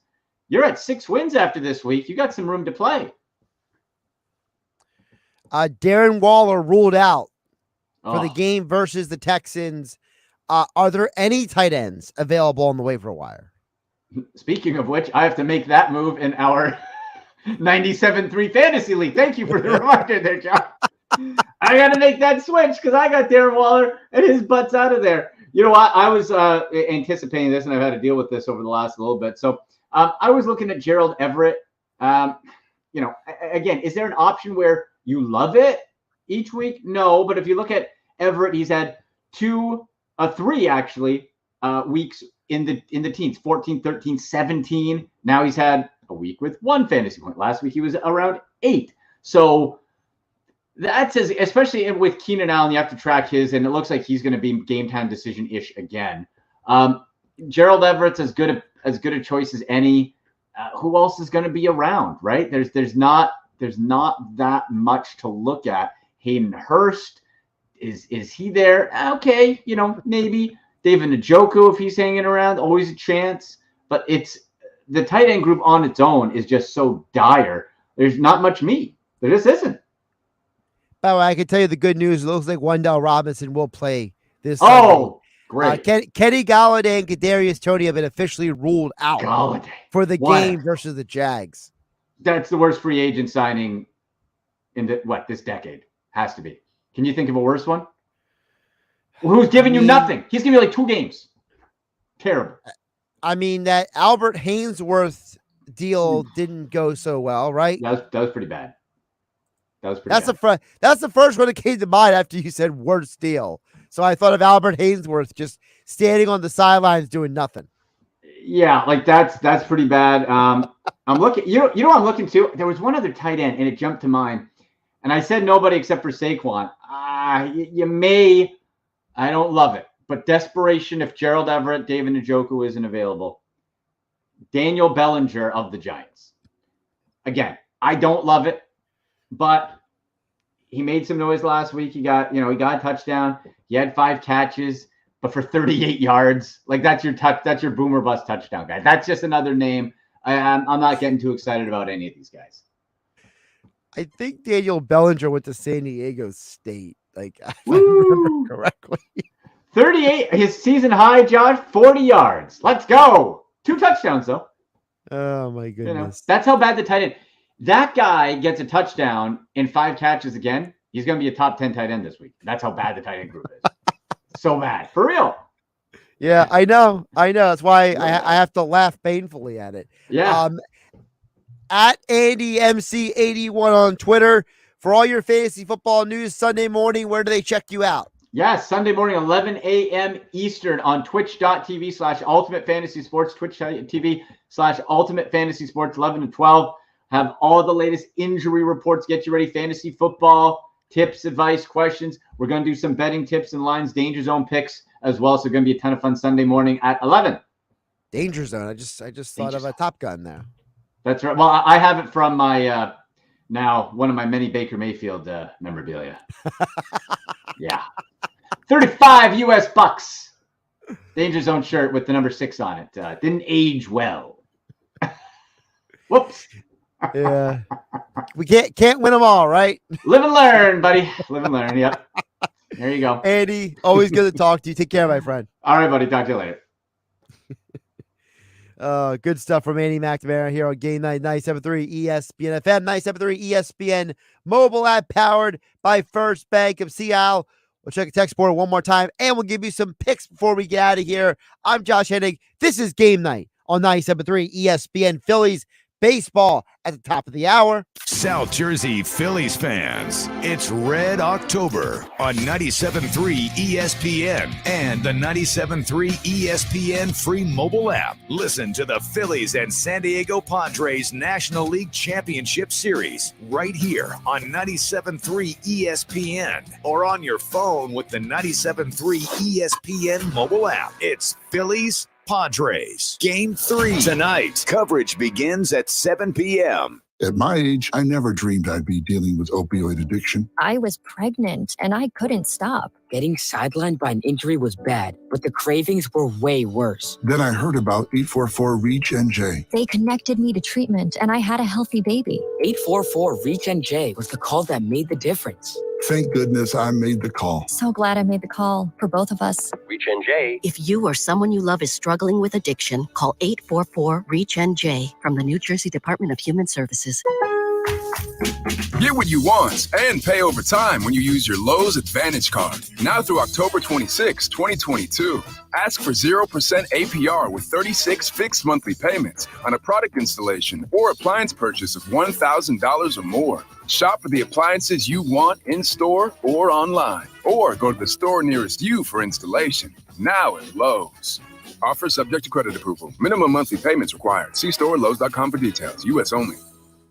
You're at 6 wins after this week. You got some room to play. Darren Waller ruled out for the game versus the Texans. Are there any tight ends available on the waiver wire? Speaking of which, I have to make that move in our 97.3 Fantasy League. Thank you for the reminder there, John. I got to make that switch because I got Darren Waller and his butt's out of there. You know what? I was anticipating this, and I've had to deal with this over the last little bit. So I was looking at Gerald Everett. Again, is there an option where you love it each week? No, but if you look at Everett, he's had 3 actually weeks in the teens, 14, 13, 17. Now he's had a week with 1 fantasy point. Last week he was around 8. So that says, especially with Keenan Allen, you have to track his, and it looks like he's going to be game time decision-ish again. Gerald Everett's as good a choice as any. Who else is going to be around, right? There's not that much to look at. Hayden Hurst, is he there? Okay, maybe. David Njoku, if he's hanging around, always a chance. But it's the tight end group on its own is just so dire. There's not much meat. There just isn't. By the way, I can tell you the good news. It looks like Wan'Dale Robinson will play this Sunday. Great. Kenny Galladay and Kadarius Toney have been officially ruled out for the game versus the Jags. That's the worst free agent signing in this decade. Has to be. Can you think of a worse one? Who's giving you nothing? He's giving you like 2 games. Terrible. I mean, that Albert Hainsworth deal didn't go so well, right? That was pretty bad. That's the first one that came to mind after you said worst deal. So I thought of Albert Hainsworth just standing on the sidelines doing nothing. Yeah, like that's pretty bad. I'm looking. You know what I'm looking to? There was one other tight end, and it jumped to mind. And I said nobody except for Saquon. You may. I don't love it, but desperation. If Gerald Everett, David Njoku isn't available, Daniel Bellinger of the Giants. Again, I don't love it, but he made some noise last week. He got a touchdown. He had 5 catches, but for 38 yards. Like that's your boomer bust touchdown guy. That's just another name. I'm not getting too excited about any of these guys. I think Daniel Bellinger went to San Diego State. Like, if I remember correctly. 38, his season high, Josh, 40 yards. Let's go. 2 touchdowns, though. Oh, my goodness. That's how bad the tight end. That guy gets a touchdown and 5 catches again. He's going to be a top 10 tight end this week. That's how bad the tight end group is. So bad. For real. Yeah, I know. That's why I have to laugh painfully at it. Yeah. At AndyMC81 on Twitter for all your fantasy football news Sunday morning. Where do they check you out? Yes, Sunday morning, 11 a.m. Eastern on twitch.tv/Ultimate Fantasy Sports, twitch.tv/Ultimate Fantasy Sports, 11 to 12. Have all the latest injury reports. Get you ready. Fantasy football tips, advice, questions. We're going to do some betting tips and lines, danger zone picks as well. So going to be a ton of fun Sunday morning at 11. Danger zone. I just thought of a Top Gun there. That's right. Well, I have it from my now one of my many Baker Mayfield memorabilia. Yeah. 35 US bucks. Danger Zone shirt with the number 6 on it. Didn't age well. Whoops. Yeah. We can't win them all, right? Live and learn, buddy. Live and learn. Yep. There you go. Andy, always good to talk to you. Take care, my friend. All right, buddy. Talk to you later. Good stuff from Andy McNamara here on Game Night 97.3 ESPN FM, 97.3 ESPN mobile app powered by First Bank of Seattle. We'll check a text board one more time, and we'll give you some picks before we get out of here. I'm Josh Hennig. This is Game Night on 97.3 ESPN. Phillies baseball at the top of the hour. South Jersey Phillies fans, it's Red October on 97.3 ESPN and the 97.3 ESPN free mobile app. Listen to the Phillies and San Diego Padres National League Championship Series right here on 97.3 ESPN or on your phone with the 97.3 ESPN mobile app. It's Phillies Padres Game 3 tonight. Coverage begins at 7 p.m. At my age, I never dreamed I'd be dealing with opioid addiction. I was pregnant and I couldn't stop. Getting sidelined by an injury was bad, but the cravings were way worse. Then I heard about 844-REACH-NJ. They connected me to treatment and I had a healthy baby. 844-REACH-NJ was the call that made the difference. Thank goodness I made the call. So glad I made the call for both of us. REACH-NJ. If you or someone you love is struggling with addiction, call 844-REACH-NJ from the New Jersey Department of Human Services. Get what you want and pay over time when you use your Lowe's Advantage Card. Now through October 26, 2022. Ask for 0% APR with 36 fixed monthly payments on a product installation or appliance purchase of $1,000 or more. Shop for the appliances you want in-store or online. Or go to the store nearest you for installation. Now at Lowe's. Offer subject to credit approval. Minimum monthly payments required. See store Lowe's.com for details. U.S. only.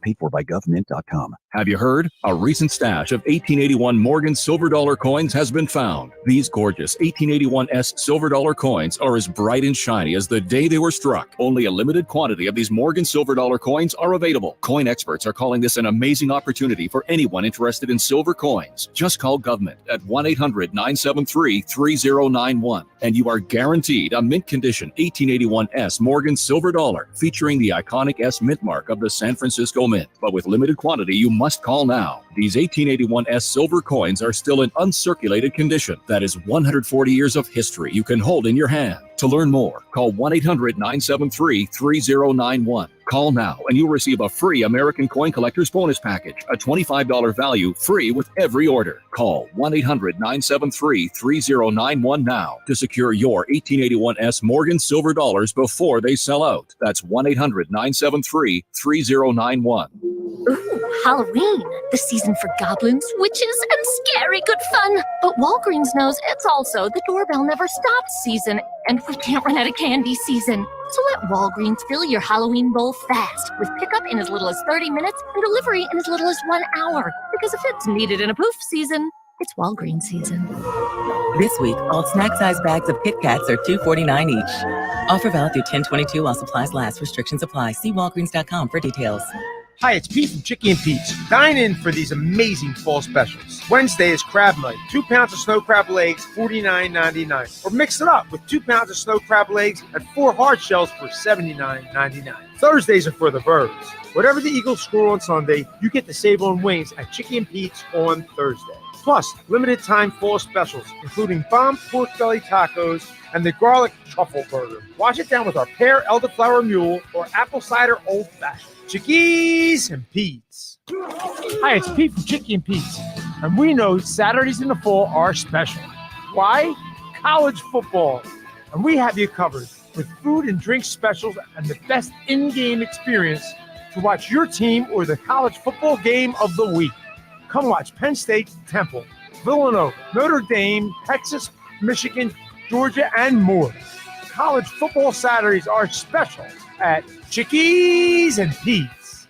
Paid for by government.com. Have you heard? A recent stash of 1881 Morgan silver dollar coins has been found. These gorgeous 1881S silver dollar coins are as bright and shiny as the day they were struck. Only a limited quantity of these Morgan silver dollar coins are available. Coin experts are calling this an amazing opportunity for anyone interested in silver coins. Just call government at 1-800-973-3091 and you are guaranteed a mint condition 1881S Morgan silver dollar featuring the iconic S mint mark of the San Francisco Mint. But with limited quantity, you must call now. These 1881S silver coins are still in uncirculated condition. That is 140 years of history you can hold in your hand. To learn more, call 1-800-973-3091. Call now and you'll receive a free American Coin Collector's Bonus Package, a $25 value free with every order. Call 1-800-973-3091 now to secure your 1881S Morgan silver dollars before they sell out. That's 1-800-973-3091. Ooh, Halloween, the season for goblins, witches, and scary good fun. But Walgreens knows it's also the doorbell never stops season, and we can't run out of candy season. So let Walgreens fill your Halloween bowl fast with pickup in as little as 30 minutes and delivery in as little as 1 hour. Because if it's needed in a poof season, it's Walgreens season. This week, all snack-sized bags of Kit Kats are $2.49 each. Offer valid through 10/22 while supplies last. Restrictions apply. See Walgreens.com for details. Hi, it's Pete from Chicky and Pete's. Dine in for these amazing fall specials. Wednesday is crab night. 2 pounds of snow crab legs, $49.99. Or mix it up with 2 pounds of snow crab legs and 4 hard shells for $79.99. Thursdays are for the birds. Whatever the Eagles score on Sunday, you get to save on wings at Chicky and Pete's on Thursday. Plus, limited time fall specials, including bomb pork belly tacos and the garlic truffle burger. Wash it down with our pear elderflower mule or apple cider old fashioned. Chickies and Pete's. Hi, it's Pete from Chicky and Pete's. And we know Saturdays in the fall are special. Why? College football. and we have you covered with food and drink specials and the best in-game experience to watch your team or the college football game of the week. Come watch Penn State, Temple, Villanova, Notre Dame, Texas, Michigan, Georgia, and more. College football Saturdays are special at Chickies and Pete's.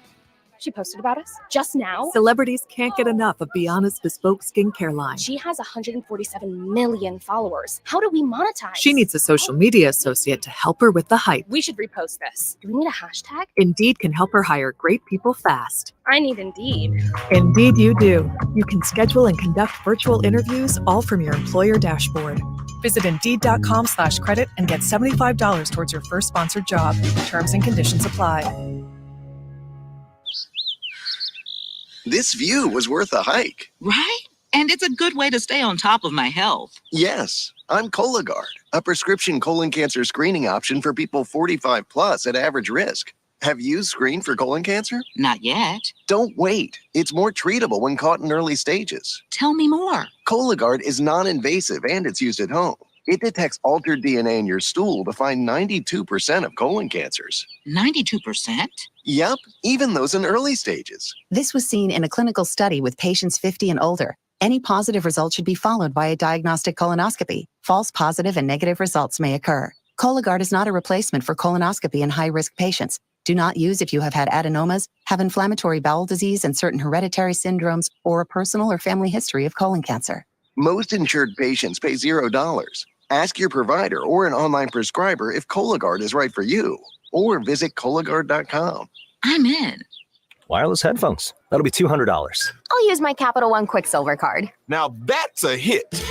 She posted about us just now. Celebrities can't get enough of Bianna's bespoke skincare line. She has 147 million followers. How do we monetize? She needs a social media associate to help her with the hype. We should repost this. Do we need a hashtag? Indeed can help her hire great people fast. I need Indeed. Indeed you do. You can schedule and conduct virtual interviews all from your employer dashboard. Visit Indeed.com/credit and get $75 towards your first sponsored job. Terms and conditions apply. This view was worth a hike. Right? And it's a good way to stay on top of my health. Yes, I'm Cologuard, a prescription colon cancer screening option for people 45 plus at average risk. Have you screened for colon cancer? Not yet. Don't wait. It's more treatable when caught in early stages. Tell me more. Cologuard is non-invasive and it's used at home. It detects altered DNA in your stool to find 92% of colon cancers. 92%? Yep, even those in early stages. This was seen in a clinical study with patients 50 and older. Any positive result should be followed by a diagnostic colonoscopy. False positive and negative results may occur. Cologuard is not a replacement for colonoscopy in high-risk patients. Do not use if you have had adenomas, have inflammatory bowel disease and certain hereditary syndromes, or a personal or family history of colon cancer. Most insured patients pay $0. Ask your provider or an online prescriber if Cologuard is right for you, or visit Cologuard.com. I'm in. Wireless headphones. That'll be $200. I'll use my Capital One Quicksilver card. Now that's a hit.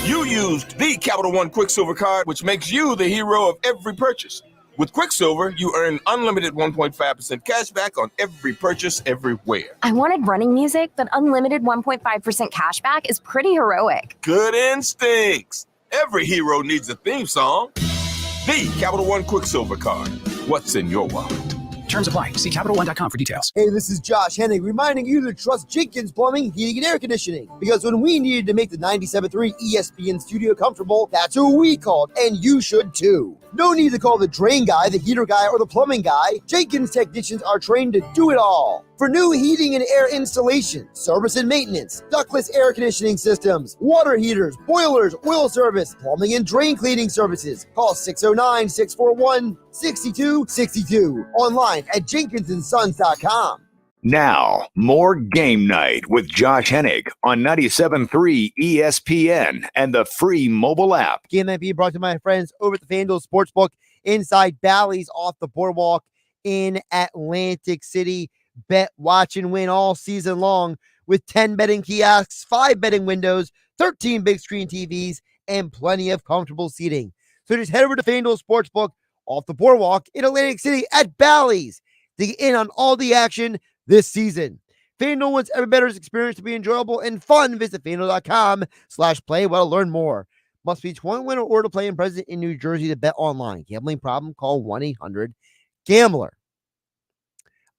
You used the Capital One Quicksilver card, which makes you the hero of every purchase. With Quicksilver, you earn unlimited 1.5% cash back on every purchase everywhere. I wanted running music, but unlimited 1.5% cash back is pretty heroic. Good instincts. Every hero needs a theme song. The Capital One Quicksilver card. What's in your wallet? Terms apply. See CapitalOne.com for details. Hey, this is Josh Hennig reminding you to trust Jenkins Plumbing, Heating, and Air Conditioning. Because when we needed to make the 97.3 ESPN studio comfortable, that's who we called, and you should too. No need to call the drain guy, the heater guy, or the plumbing guy. Jenkins technicians are trained to do it all. For new heating and air installation, service and maintenance, ductless air conditioning systems, water heaters, boilers, oil service, plumbing and drain cleaning services, call 609-641-6262. Online at jenkinsandsons.com. Now, more Game Night with Josh Hennig on 97.3 ESPN and the free mobile app. Game Night being brought to my friends over at the FanDuel Sportsbook inside Bally's off the boardwalk in Atlantic City. Bet, watch, and win all season long with 10 betting kiosks, 5 betting windows, 13 big screen TVs, and plenty of comfortable seating. So just head over to FanDuel Sportsbook off the boardwalk in Atlantic City at Bally's to get in on all the action this season. FanDuel wants every bettor's experience to be enjoyable and fun. Visit FanDuel.com/playwell to learn more. Must be 21 or older to play and present in New Jersey to bet online. Gambling problem? Call 1-800-GAMBLER.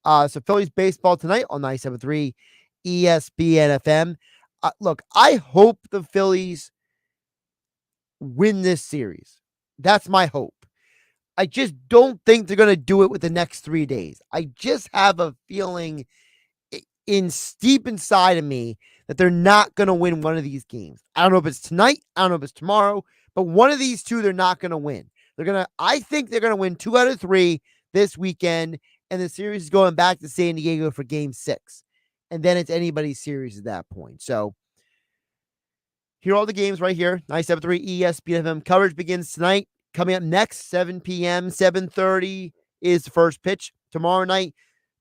So Phillies baseball tonight on 97.3 ESPN FM. Look, I hope the Phillies win this series. That's my hope. I just don't think they're going to do it with the next 3 days. I just have a feeling deep inside of me that they're not going to win one of these games. I don't know if it's tonight. I don't know if it's tomorrow, but one of these two, they're not going to win. I think they're going to win 2 out of 3 this weekend, and the series is going back to San Diego for game 6. And then it's anybody's series at that point. So here are all the games right here. 97.3 ESPN FM coverage begins tonight. Coming up next, 7 p.m., 7:30 is the first pitch. Tomorrow night,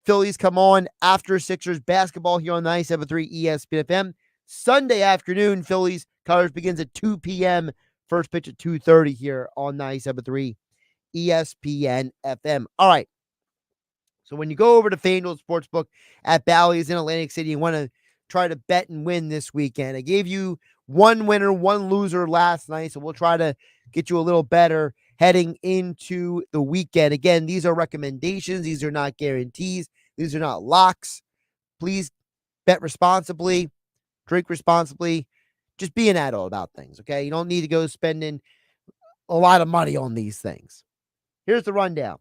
Phillies come on after Sixers basketball here on 97.3 ESPN FM. Sunday afternoon, Phillies coverage begins at 2 p.m. First pitch at 2:30 here on 97.3 ESPN FM. All right. So when you go over to FanDuel Sportsbook at Bally's in Atlantic City, you want to try to bet and win this weekend. I gave you one winner, one loser last night, so we'll try to get you a little better heading into the weekend. Again, these are recommendations. These are not guarantees. These are not locks. Please bet responsibly, drink responsibly. Just be an adult about things, okay? You don't need to go spending a lot of money on these things. Here's the rundown.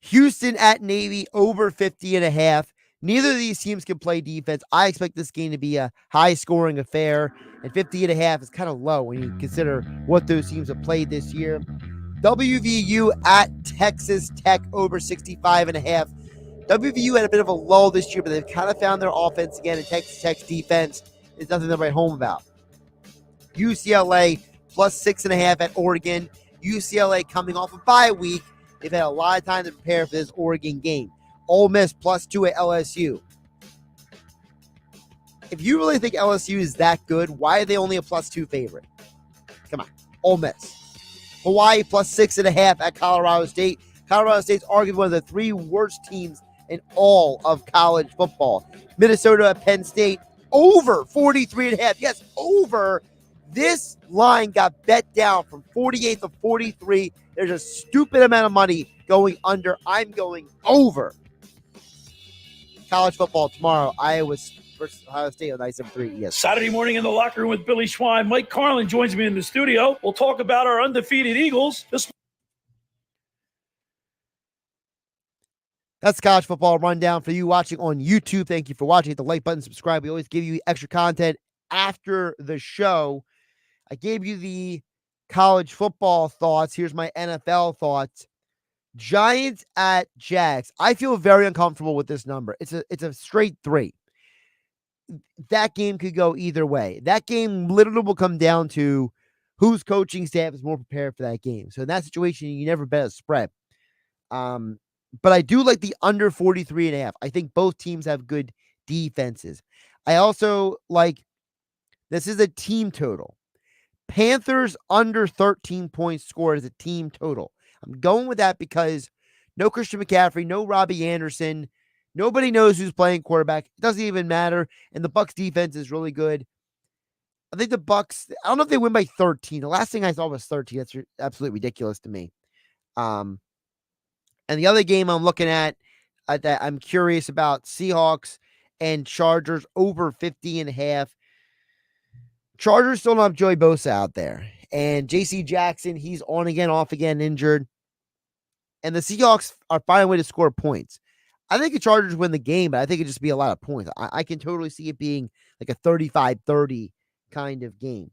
Houston at Navy over 50.5. Neither of these teams can play defense. I expect this game to be a high-scoring affair, and 50.5 is kind of low when you consider what those teams have played this year. WVU at Texas Tech over 65.5. WVU had a bit of a lull this year, but they've kind of found their offense again, and Texas Tech's defense is nothing to write home about. UCLA plus 6.5 at Oregon. UCLA coming off a bye week. They've had a lot of time to prepare for this Oregon game. Ole Miss plus 2 at LSU. If you really think LSU is that good, why are they only a plus 2 favorite? Come on. Ole Miss. Hawaii plus 6.5 at Colorado State. Colorado State's arguably one of the 3 worst teams in all of college football. Minnesota at Penn State over 43.5. Yes, over. This line got bet down from 48 to 43. There's a stupid amount of money going under. I'm going over. College football tomorrow. Iowa versus Ohio State on 97.3 ESPN. Saturday morning in the locker room with Billy Schwein. Mike Carlin joins me in the studio. We'll talk about our undefeated Eagles. That's college football rundown for you watching on YouTube. Thank you for watching. Hit the like button, subscribe. We always give you extra content after the show. I gave you the college football thoughts. Here's my NFL thoughts. Giants at Jags. I feel very uncomfortable with this number. It's a straight 3. That game could go either way. That game literally will come down to whose coaching staff is more prepared for that game. So in that situation, you never bet a spread. But I do like the under 43.5. I think both teams have good defenses. I also like, this is a team total. Panthers under 13 points scored as a team total. I'm going with that because no Christian McCaffrey, no Robbie Anderson. Nobody knows who's playing quarterback. It doesn't even matter. And the Bucs defense is really good. I think the Bucs, I don't know if they win by 13. The last thing I saw was 13. That's absolutely ridiculous to me. And the other game I'm looking at that I'm curious about, Seahawks and Chargers over 50.5. Chargers still don't have Joey Bosa out there. And J.C. Jackson, he's on again, off again, injured. And the Seahawks are finding a way to score points. I think the Chargers win the game, but I think it'd just be a lot of points. I can totally see it being like a 35-30 kind of game.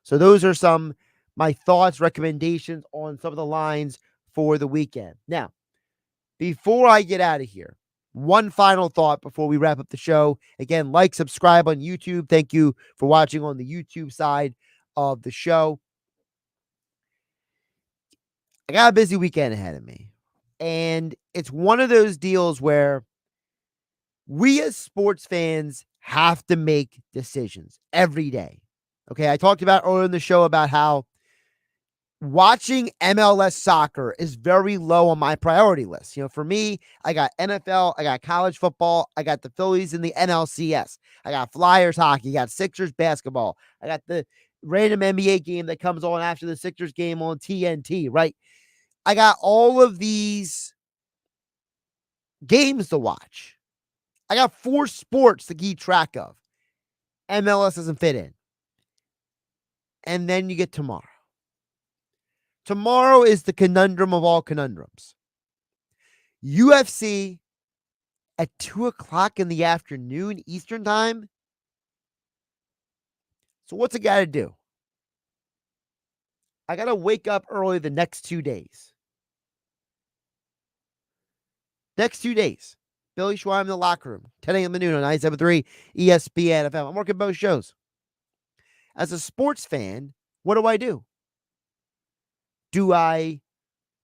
So those are my thoughts, recommendations on some of the lines for the weekend. Now, before I get out of here, one final thought before we wrap up the show. Again, like, subscribe on YouTube. Thank you for watching on the YouTube side of the show. I got a busy weekend ahead of me. And it's one of those deals where we as sports fans have to make decisions every day. Okay, I talked about earlier in the show about how watching MLS soccer is very low on my priority list. You know, for me, I got NFL, I got college football, I got the Phillies in the NLCS, I got Flyers hockey, I got Sixers basketball, I got the random NBA game that comes on after the Sixers game on TNT, right? I got all of these games to watch. I got 4 sports to keep track of. MLS doesn't fit in. And then you get tomorrow. Tomorrow is the conundrum of all conundrums. UFC at 2:00 in the afternoon Eastern time. So what's a guy to do? I got to wake up early the next 2 days. Next 2 days. Billy Schwein in the locker room. 10 a.m. noon on 97.3 ESPN FM. I'm working both shows. As a sports fan, what do? Do I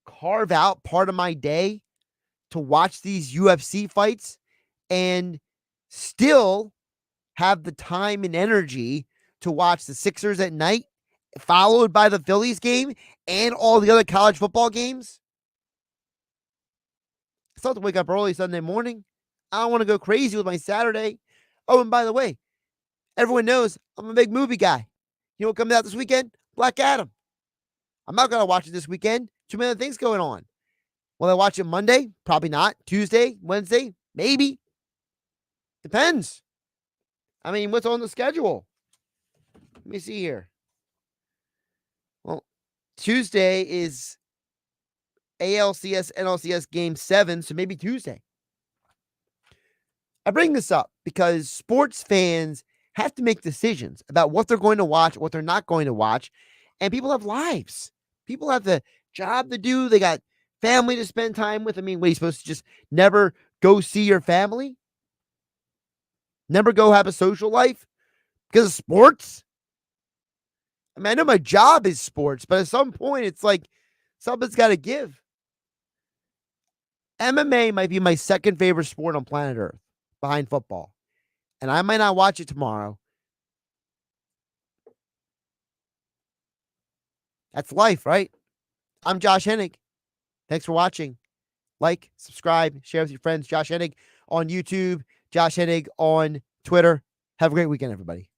carve out part of my day to watch these UFC fights and still have the time and energy to watch the Sixers at night, followed by the Phillies game and all the other college football games? I still have to wake up early Sunday morning. I don't want to go crazy with my Saturday. Oh, and by the way, everyone knows I'm a big movie guy. You know what comes out this weekend? Black Adam. I'm not going to watch it this weekend. Too many other things going on. Will I watch it Monday? Probably not. Tuesday? Wednesday? Maybe. Depends. I mean, what's on the schedule? Let me see here. Well, Tuesday is ALCS, NLCS Game 7, so maybe Tuesday. I bring this up because sports fans have to make decisions about what they're going to watch, what they're not going to watch, and people have lives. People have the job to do. They got family to spend time with. I mean, what, are you supposed to just never go see your family? Never go have a social life because of sports? I mean, I know my job is sports, but at some point, it's like something's got to give. MMA might be my second favorite sport on planet Earth behind football. And I might not watch it tomorrow. That's life, right? I'm Josh Hennig. Thanks for watching. Like, subscribe, share with your friends. Josh Hennig on YouTube, Josh Hennig on Twitter. Have a great weekend, everybody.